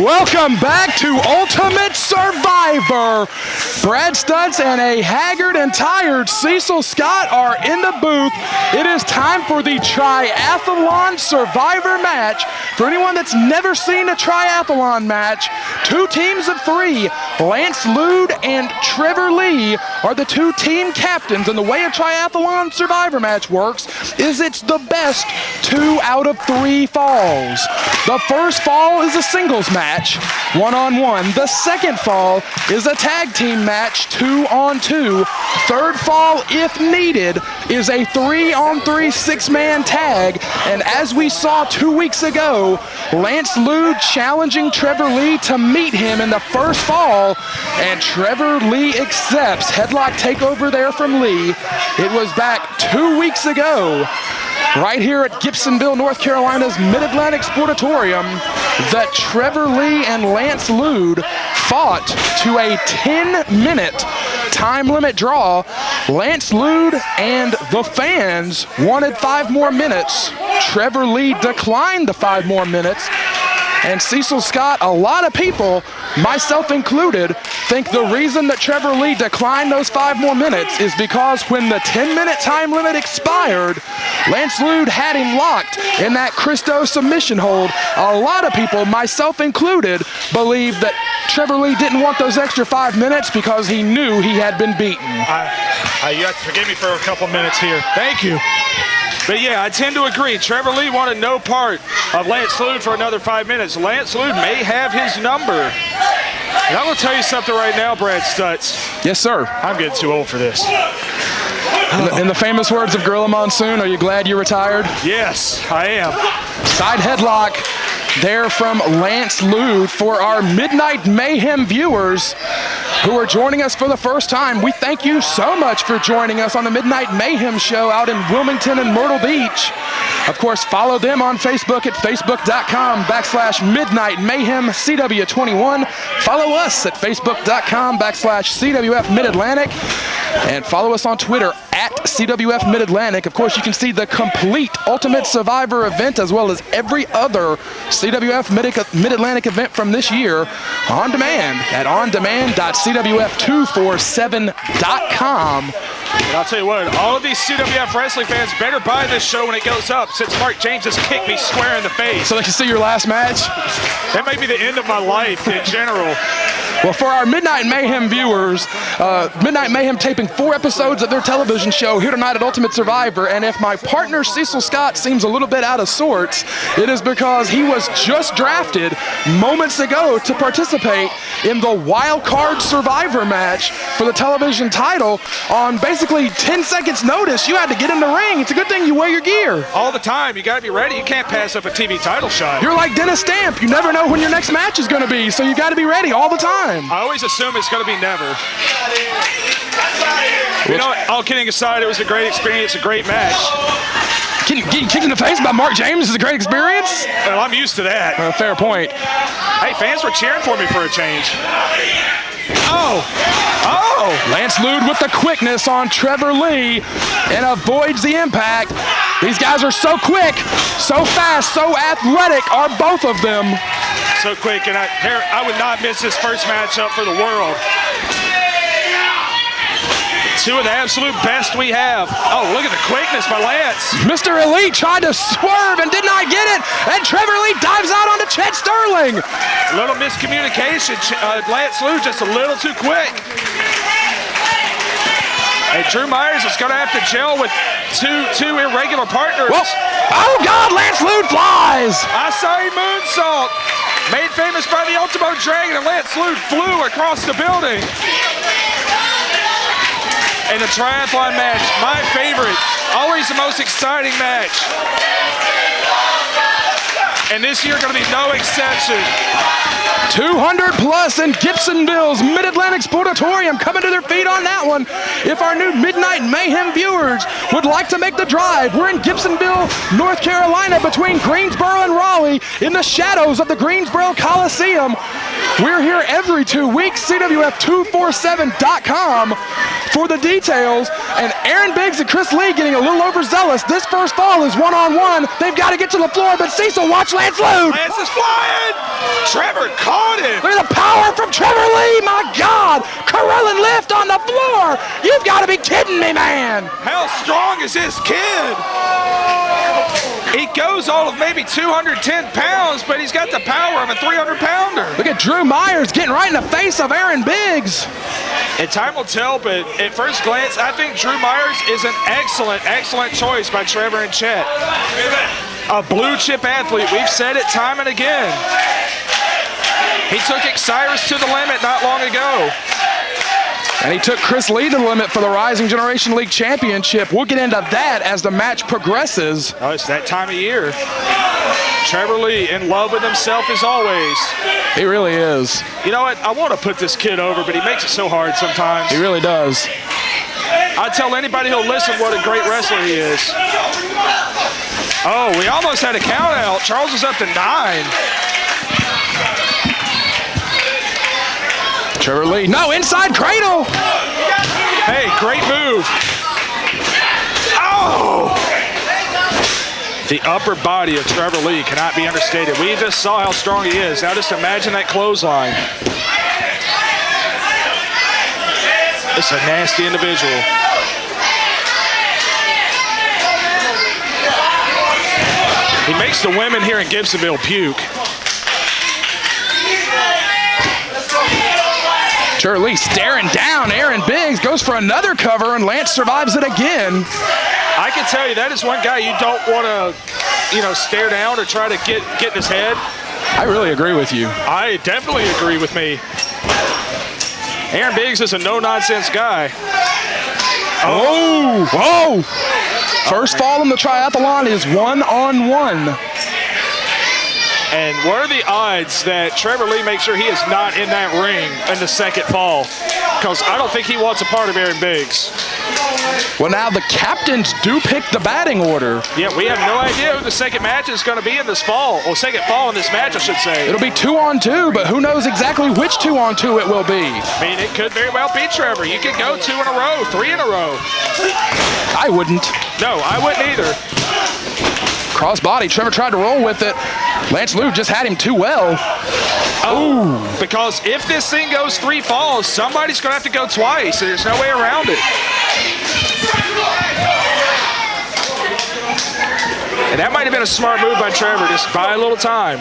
Welcome back to Ultimate Survivor. Brad Stutts and a haggard and tired Cecil Scott are in the booth. It is time for the Triathlon Survivor match. For anyone that's never seen a triathlon match, 2 teams of 3, Lance Lude and Trevor Lee, are the 2 team captains. And the way a Triathlon Survivor match works is it's the best 2 out of 3 falls. The first fall is a singles match, 1-on-1. The second fall is a tag team match, 2-on-2. Third fall, if needed, is a 3-on-3 6-man tag. And as we saw 2 weeks ago, Lance Lude challenging Trevor Lee to meet him in the first fall, and Trevor Lee accepts. Headlock takeover there from Lee. It was back 2 weeks ago, right here at Gibsonville, North Carolina's Mid-Atlantic Sportatorium, that Trevor Lee and Lance Lude fought to a 10-minute time limit draw. Lance Lude and the fans wanted 5 more minutes. Trevor Lee declined the 5 more minutes. And Cecil Scott, a lot of people, myself included, think the reason that Trevor Lee declined those 5 more minutes is because when the 10-minute time limit expired, Lance Lude had him locked in that Christo submission hold. A lot of people, myself included, believe that Trevor Lee didn't want those extra 5 minutes because he knew he had been beaten. You have to forgive me for a couple minutes here. Thank you. But yeah, I tend to agree. Trevor Lee wanted no part of Lance Lude for another 5 minutes. Lance Lude may have his number. And I'm going to tell you something right now, Brad Stutts. Yes, sir. I'm getting too old for this. In the famous words of Gorilla Monsoon, are you glad you retired? Yes, I am. Side headlock there from Lance Lude. For our Midnight Mayhem viewers who are joining us for the first time, we thank you so much for joining us on the Midnight Mayhem show out in Wilmington and Myrtle Beach. Of course, follow them on Facebook at facebook.com/Midnight Mayhem CW21. Follow us at facebook.com/CWF Mid-Atlantic. And follow us on Twitter at CWF Mid-Atlantic. Of course, you can see the complete Ultimate Survivor event as well as every other CWF Mid-Atlantic event from this year on demand at ondemand.cwf247.com. And I'll tell you what, all of these CWF wrestling fans better buy this show when it goes up, since Mark James has kicked me square in the face. So they can see your last match? That may be the end of my life in general. Well, for our Midnight Mayhem viewers, Midnight Mayhem taping 4 episodes of their television show here tonight at Ultimate Survivor, and if my partner Cecil Scott seems a little bit out of sorts, it is because he was just drafted moments ago to participate in the Wild Card Survivor match for the television title. On basically 10 seconds notice, you had to get in the ring. It's a good thing you wear your gear. All the time, you gotta be ready. You can't pass up a TV title shot. You're like Dennis Stamp. You never know when your next match is gonna be, so you gotta be ready all the time. I always assume it's going to be never. You know, all kidding aside, it was a great experience, a great match. Getting kicked in the face by Mark James is a great experience? Well, I'm used to that. Fair point. Hey, fans were cheering for me for a change. Oh! Lance Lude with the quickness on Trevor Lee and avoids the impact. These guys are so quick, so fast, so athletic are both of them. So quick, and I would not miss this first matchup for the world. 2 of the absolute best we have. Oh, look at the quickness by Lance. Mr. Elite tried to swerve and did not get it, and Trevor Lee dives out onto Chet Sterling. A little miscommunication. Lance Lude just a little too quick. And Drew Myers is going to have to gel with two irregular partners. Well, oh, God, Lance Lude flies. Acai moonsault. Made famous by the Ultimo Dragon, and Lance Lude flew across the building. And the triathlon match, my favorite, always the most exciting match. And this year going to be no exception. 200 plus in Gibsonville's Mid-Atlantic Sportatorium, coming to their feet on that one. If our new Midnight Mayhem viewers would like to make the drive, we're in Gibsonville, North Carolina, between Greensboro and Raleigh, in the shadows of the Greensboro Coliseum. We're here every 2 weeks. CWF247.com for the details. And Aaron Biggs and Chris Lee getting a little overzealous. This first fall is 1-on-1. They've got to get to the floor, but Cecil, watch Lance Lude. Lance is flying. Trevor caught him. Look at the power from Trevor Lee. My God. Carillon lift on the floor. You've got to be kidding me, man. How strong is this kid? He goes all of maybe 210 pounds, but he's got the power of a 300-pounder. Look at Drew Myers getting right in the face of Aaron Biggs. And time will tell, but at first glance, I think Drew Myers is an excellent, excellent choice by Trevor and Chet. A blue chip athlete, we've said it time and again. He took Cyrus to the limit not long ago. And he took Chris Lee to the limit for the Rising Generation League Championship. We'll get into that as the match progresses. Oh, it's that time of year. Trevor Lee in love with himself as always. He really is. You know what? I want to put this kid over, but he makes it so hard sometimes. He really does. I tell anybody who'll listen what a great wrestler he is. Oh, we almost had a count out. Charles is up to 9. Trevor Lee, no, inside cradle. Hey, great move. Oh! The upper body of Trevor Lee cannot be understated. We just saw how strong he is. Now just imagine that clothesline. It's a nasty individual. He makes the women here in Gibsonville puke. Trevor Lee staring down Aaron Biggs, goes for another cover, and Lance survives it again. I can tell you that is one guy you don't want to, stare down or try to get in his head. I really agree with you. I definitely agree with me. Aaron Biggs is a no-nonsense guy. Oh! Whoa! First fall in the triathlon is 1-on-1. And what are the odds that Trevor Lee makes sure he is not in that ring in the second fall? Because I don't think he wants a part of Aaron Biggs. Well, now the captains do pick the batting order. Yeah, we have no idea who the second match is going to be in this fall, or second fall in this match, I should say. It'll be 2-on-2, but who knows exactly which 2-on-2 it will be. I mean, it could very well be Trevor. You could go 2 in a row, 3 in a row. I wouldn't. No, I wouldn't either. Crossbody, Trevor tried to roll with it. Lance Lude just had him too well. Oh, because if this thing goes 3 falls, somebody's going to have to go twice. There's no way around it. And that might have been a smart move by Trevor, just buy a little time.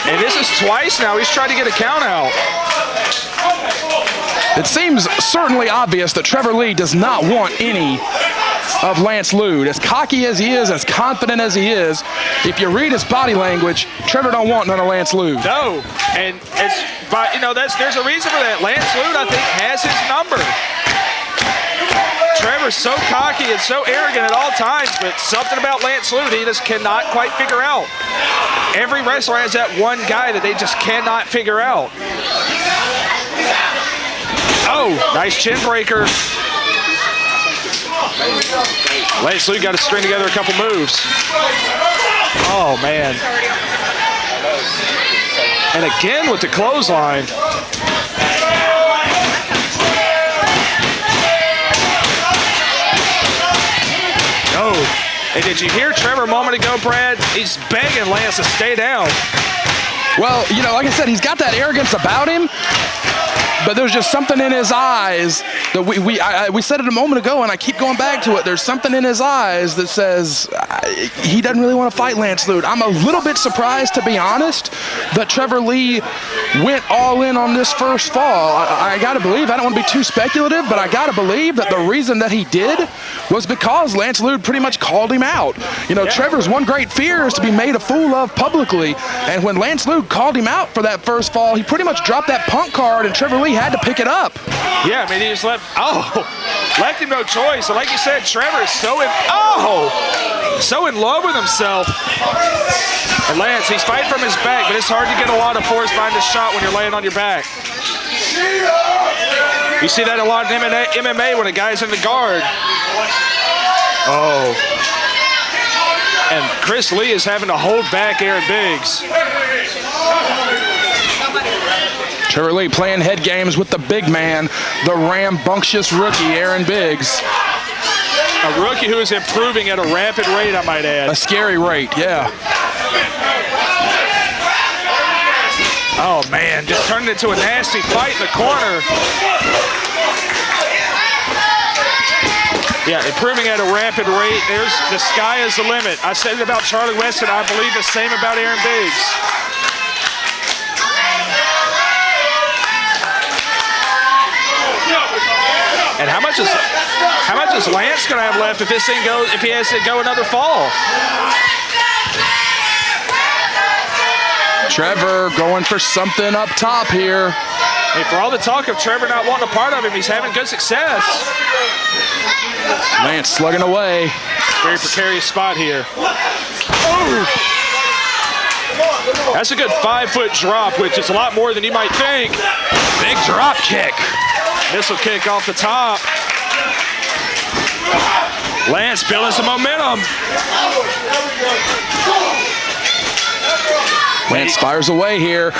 And this is twice now. He's trying to get a count out. It seems certainly obvious that Trevor Lee does not want any of Lance Lude. As cocky as he is, as confident as he is, if you read his body language, Trevor don't want none of Lance Lude. No, and it's, but there's a reason for that. Lance Lude, I think, has his number. Trevor's so cocky and so arrogant at all times, but something about Lance Lude he just cannot quite figure out. Every wrestler has that one guy that they just cannot figure out. Oh, nice chin breaker. Lance Lude got to string together a couple moves. Oh, man. And again with the clothesline. Oh, and did you hear Trevor a moment ago, Brad? He's begging Lance to stay down. Well, like I said, he's got that arrogance about him, but there's just something in his eyes that we said it a moment ago, and I keep going back to it. There's something in his eyes that says he doesn't really want to fight Lance Lude. I'm a little bit surprised, to be honest, that Trevor Lee went all in on this first fall. I got to believe, I don't want to be too speculative, but I got to believe that the reason that he did was because Lance Lude pretty much called him out. Trevor's one great fear is to be made a fool of publicly, and when Lance Lude called him out for that first fall, he pretty much dropped that punk card, and Trevor Lee had to pick it up. Yeah, I mean, he just left him no choice. And like you said, Trevor is so in love with himself. And Lance, he's fighting from his back, but it's hard to get a lot of force behind this shot when you're laying on your back. You see that a lot in MMA when a guy's in the guard. Oh. And Chris Lee is having to hold back Aaron Biggs. Trevor Lee playing head games with the big man, the rambunctious rookie, Aaron Biggs. A rookie who is improving at a rapid rate, I might add. A scary rate, yeah. Oh, man, just turned into a nasty fight in the corner. Yeah, improving at a rapid rate. There's the sky is the limit. I said it about Charlie Weston. I believe the same about Aaron Biggs. And how much is Lance gonna have left if this thing goes, if he has to go another fall? Trevor going for something up top here. Hey, for all the talk of Trevor not wanting a part of him, he's having good success. Lance slugging away. Very precarious spot here. Oh! That's a good 5-foot drop, which is a lot more than you might think. Big drop kick. Missile kick off the top. Lance building some momentum. Lance fires away here.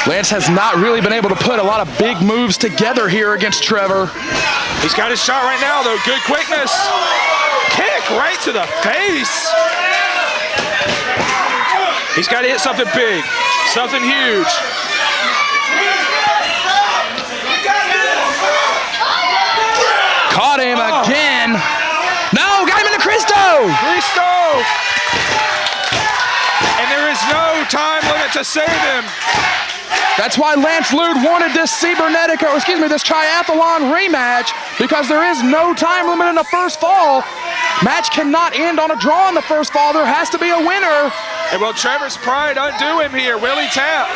Lance has not really been able to put a lot of big moves together here against Trevor. He's got his shot right now, though. Good quickness. Kick right to the face. He's got to hit something big, something huge. Caught him again. No, got him in the Cristo. And there is no time limit to save him. That's why Lance Lude wanted this this triathlon rematch, because there is no time limit in the first fall. Match cannot end on a draw in the first fall. There has to be a winner. And will Trevor's pride undo him here? Will he tap?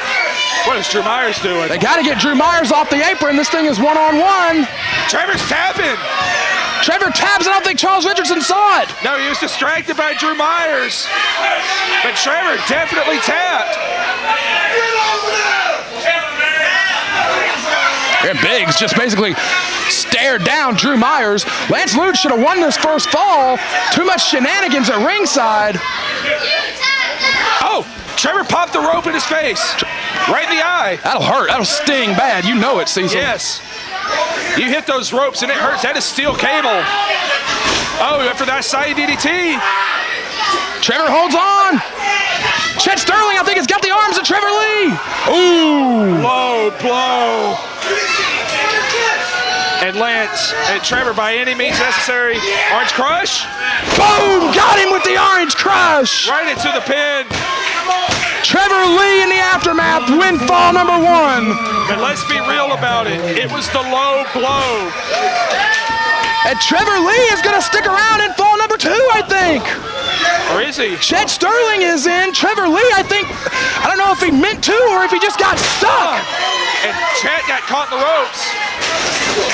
What is Drew Myers doing? They got to get Drew Myers off the apron. This thing is one-on-one. Trevor's tapping. Trevor taps. I don't think Charles Richardson saw it. No, he was distracted by Drew Myers. But Trevor definitely tapped. And Biggs just basically stared down Drew Myers. Lance Lude should have won this first fall. Too much shenanigans at ringside. Oh, Trevor popped the rope in his face. Right in the eye. That'll hurt. That'll sting bad. You know it, Cecil. Yes. You hit those ropes and it hurts. That is steel cable. Oh, after that side DDT. Trevor holds on. Chet Sterling, I think, has got the arms of Trevor Lee. Ooh. Low blow. And Lance and Trevor, by any means necessary. Orange Crush. Boom! Got him with the Orange Crush. Right into the pin. Trevor Lee in the aftermath, win fall number 1. But let's be real about it. It was the low blow. And Trevor Lee is going to stick around in fall number 2, I think. Or is he? Chet Sterling is in. Trevor Lee, I think, I don't know if he meant to or if he just got stuck. And Chet got caught in the ropes.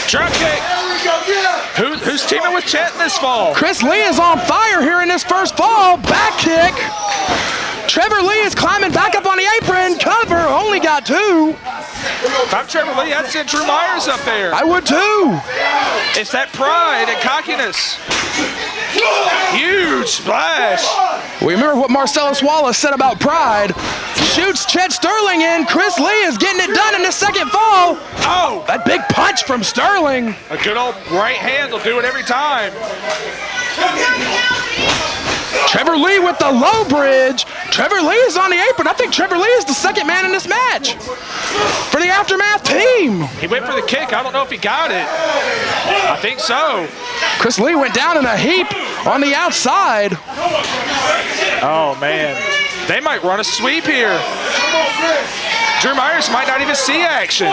Drop kick. Who's teaming with Chet in this fall? Chris Lee is on fire here in this first fall. Back kick. Trevor Lee is climbing back up on the apron. Cover, only got 2. If I'm Trevor Lee, I'd send Drew Myers up there. I would too. It's that pride and cockiness. Huge splash. We remember what Marcellus Wallace said about pride. Shoots Chet Sterling in. Chris Lee is getting it done in the second fall. Oh! That big punch from Sterling. A good old right hand will do it every time. Trevor Lee with the low bridge. Trevor Lee is on the apron. I think Trevor Lee is the second man in this match for the Aftermath team. He went for the kick. I don't know if he got it. I think so. Chris Lee went down in a heap on the outside. Oh, man. They might run a sweep here. Drew Myers might not even see action.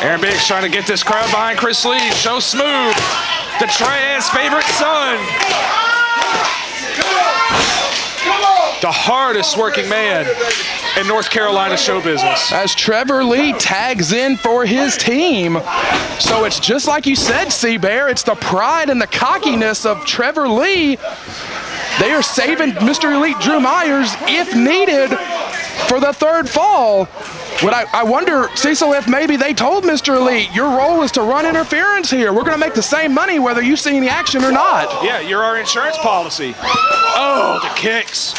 Aaron Biggs trying to get this crowd behind Chris Lee. Show Smoove, the Triad's favorite son. The hardest working man in North Carolina show business. As Trevor Lee tags in for his team. So it's just like you said, C-Bear. It's the pride and the cockiness of Trevor Lee. They are saving Mr. Elite Drew Myers, if needed, for the third fall. But I wonder, Cecil, if maybe they told Mr. Elite, your role is to run interference here. We're going to make the same money whether you see the action or not. Yeah, you're our insurance policy. Oh, the kicks.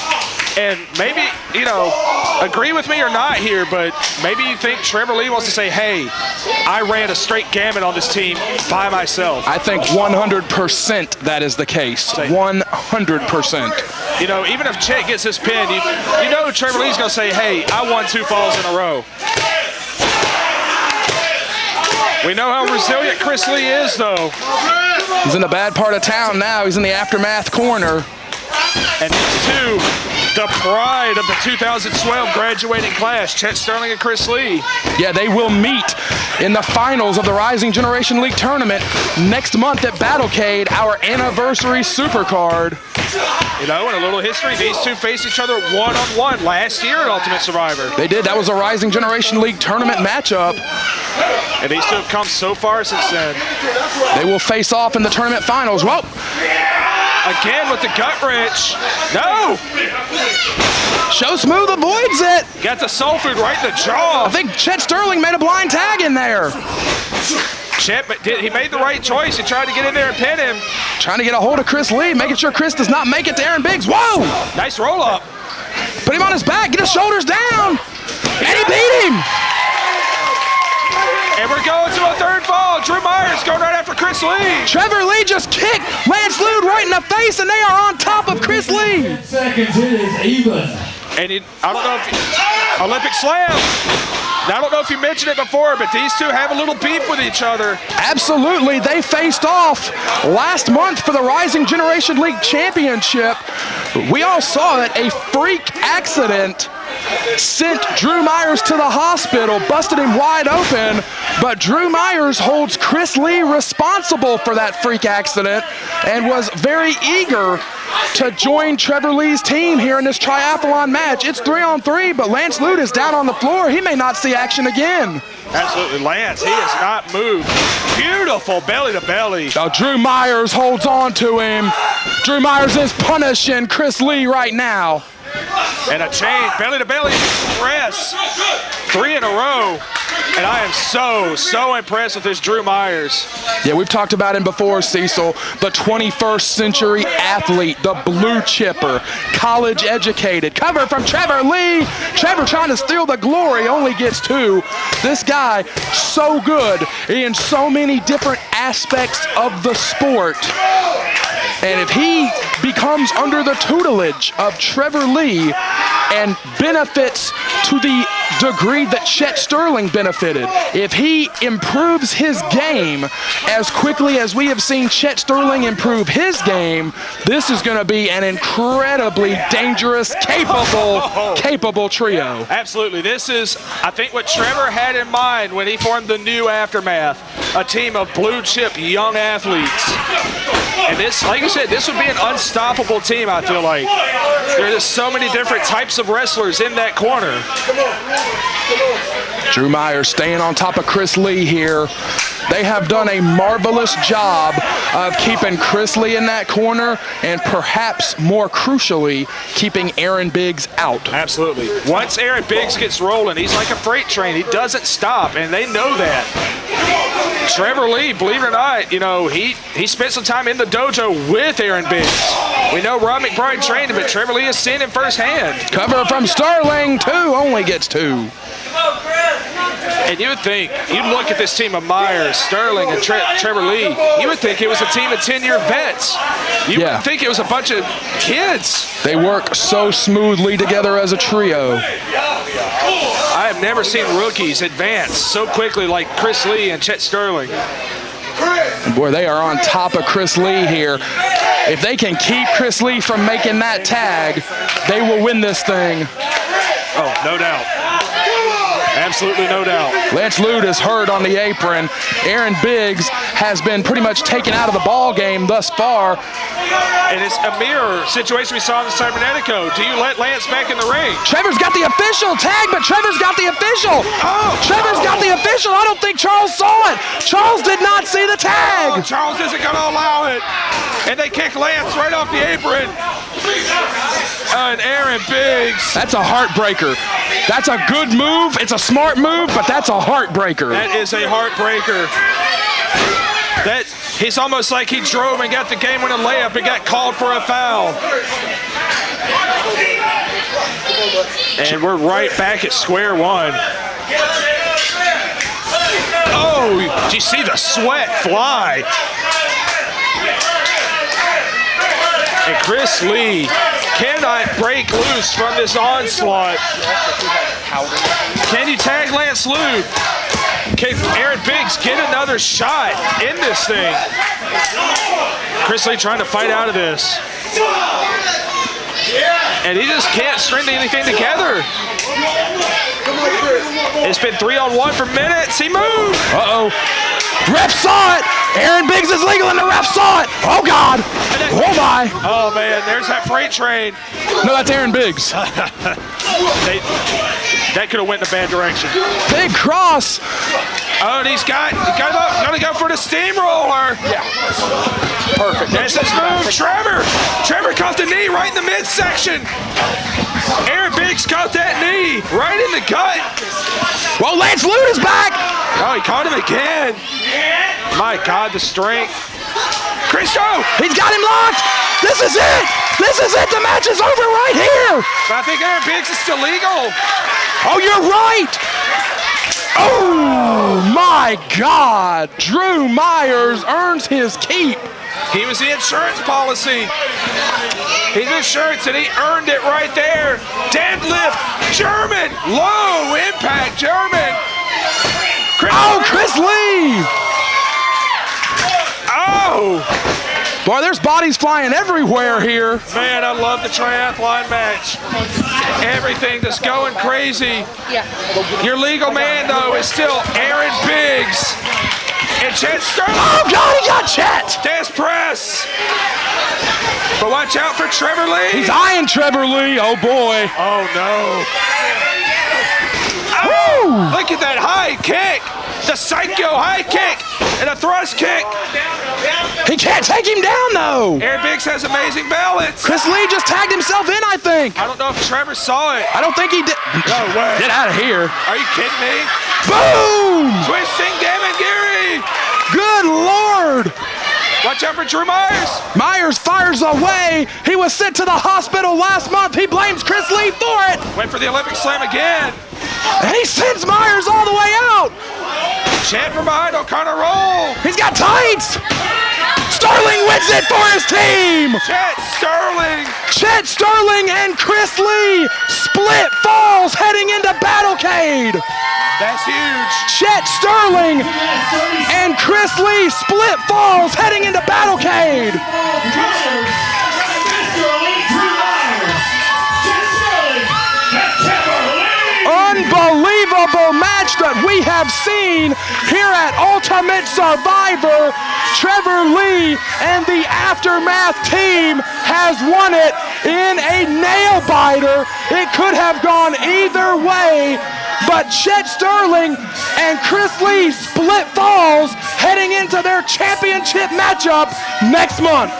And maybe, you know, agree with me or not here, but maybe you think Trevor Lee wants to say, hey, I ran a straight gamut on this team by myself. I think 100% that is the case. 100%. You know, even if Chet gets his pin, you know Trevor Lee's going to say, hey, I won 2 falls in a row. We know how resilient Chris Lee is, though. He's in the bad part of town now. He's in the aftermath corner. And these two, the pride of the 2012 graduating class, Chet Sterling and Chris Lee. Yeah, they will meet in the finals of the Rising Generation League tournament next month at Battlecade, our anniversary supercard. You know, in a little history, these two faced each other one-on-one last year at Ultimate Survivor. They did. That was a Rising Generation League tournament matchup. And these two have come so far since then. They will face off in the tournament finals. Whoa! Again with the gut wrench. No! Show Smoove avoids it. Got the soul food right in the jaw. I think Chet Sterling made a blind tag in there. Chet, but he made the right choice. He tried to get in there and pin him. Trying to get a hold of Chris Lee, making sure Chris does not make it to Aaron Biggs. Whoa! Nice roll up. Put him on his back, get his shoulders down. And he beat him. And we're going to a third fall. Drew Myers going right after Chris Lee. Trevor Lee just kicked Lance Lude right in the face, and they are on top of Chris Lee. 10 seconds, it is even. And I don't know if Olympic Slam. Now, I don't know if you mentioned it before, but these two have a little beef with each other. Absolutely. They faced off last month for the Rising Generation League Championship. We all saw that a freak accident sent Drew Myers to the hospital, busted him wide open, but Drew Myers holds Chris Lee responsible for that freak accident and was very eager to join Trevor Lee's team here in this triathlon match. It's 3-on-3, but Lance Lude is down on the floor. He may not see action again. Absolutely, Lance, he has not moved. Beautiful belly to belly. Now Drew Myers holds on to him. Drew Myers is punishing Chris Lee right now. And a chain, belly to belly press. 3 in a row. And I am so impressed with this Drew Myers. Yeah, we've talked about him before, Cecil. The 21st century athlete, the blue chipper, college educated. Cover from Trevor Lee. Trevor trying to steal the glory, only gets 2. This guy, so good in so many different aspects of the sport. And if he becomes under the tutelage of Trevor Lee and benefits to the degree that Chet Sterling benefited, if he improves his game as quickly as we have seen Chet Sterling improve his game, this is going to be an incredibly dangerous, capable trio. Absolutely. This is, I think, what Trevor had in mind when he formed the new Aftermath, a team of blue chip young athletes. And this, like you said, this would be an unstoppable team, I feel like. There's just so many different types of wrestlers in that corner. Drew Myers staying on top of Chris Lee here. They have done a marvelous job of keeping Chris Lee in that corner and perhaps more crucially, keeping Aaron Biggs out. Absolutely. Once Aaron Biggs gets rolling, he's like a freight train. He doesn't stop, and they know that. Trevor Lee, believe it or not, you know, he spent some time in the dojo with Aaron Biggs. We know Rob McBride trained him, but Trevor Lee has seen him firsthand. Cover from Sterling, 2, only gets 2. And you would think, you'd look at this team of Myers, Sterling, and Trevor Lee, you would think it was a team of 10-year vets. You would think it was a bunch of kids. They work so smoothly together as a trio. I have never seen rookies advance so quickly like Chris Lee and Chet Sterling. Boy, they are on top of Chris Lee here. If they can keep Chris Lee from making that tag, they will win this thing. Oh, no doubt. Absolutely no doubt. Lance Lude is hurt on the apron. Aaron Biggs has been pretty much taken out of the ball game thus far. And it's a mirror situation we saw in the Cybernetico. Do you let Lance back in the ring? Trevor's got the official tag, but Trevor's got the official. Oh! Trevor's got the official. I don't think Charles saw it. Charles did not see the tag. Oh, Charles isn't going to allow it. And they kick Lance right off the apron. And Aaron Biggs. That's a heartbreaker. That's a good move. It's a smart move, but that's a heartbreaker. That is a heartbreaker. He's almost like he drove and got the game-winning layup and got called for a foul. And we're right back at square one. Oh, did you see the sweat fly? And Chris Lee cannot break loose from this onslaught. Can you tag Lance Lude? Can Aaron Biggs get another shot in this thing? Chris Lee trying to fight out of this. And he just can't string anything together. It's been 3-on-1 for minutes. He moved. Uh-oh. Ref saw it. Aaron Biggs is legal and the ref saw it. Oh, God. Oh, my. Oh, man, there's that freight train. No, that's Aaron Biggs. That could have went in a bad direction. Big cross. Oh, and he's gonna go for the steamroller. Yeah. Perfect. That's his move. Trevor caught the knee right in the midsection. Aaron Biggs caught that knee right in the gut. Well, Lance Lude is back. Oh, he caught him again. My God, the strength. Christo! He's got him locked. This is it. This is it. The match is over right here. But I think Aaron Biggs is still legal. Oh, you're right. Oh, my God. Drew Myers earns his keep. He was the insurance policy. He's insurance, and he earned it right there. Deadlift, German, low impact German. Chris Lee. Oh. Boy, there's bodies flying everywhere here. Man, I love the triathlon match. Everything just going crazy. Yeah. Your legal man, though, is still Aaron Biggs. And Chet Sterling. Oh, God, he got Chet. Death press. But watch out for Trevor Lee. He's eyeing Trevor Lee. Oh, boy. Oh, no. Oh, look at that high kick. The psycho high kick and a thrust kick. He can't take him down, though. Aaron Biggs has amazing balance. Chris Lee just tagged himself in, I think. I don't know if Trevor saw it. I don't think he did. No way. Get out of here. Are you kidding me? Boom! Twisting Damangiri. Good Lord. Watch out for Drew Myers. Myers fires away. He was sent to the hospital last month. He blames Chris Lee for it. Went for the Olympic slam again. And he sends Myers all the way out. Chet from behind O'Connor roll. He's got tights. Sterling wins it for his team. Chet Sterling. Chet Sterling and Chris Lee split falls heading into Battlecade. That's huge. Chet Sterling and Chris Lee split falls heading into Battlecade. Unbelievable match that we have seen here at Ultimate Survivor. Trevor Lee and the Aftermath team has won it in a nail biter. It could have gone either way, but Chet Sterling and Chris Lee split falls heading into their championship matchup next month.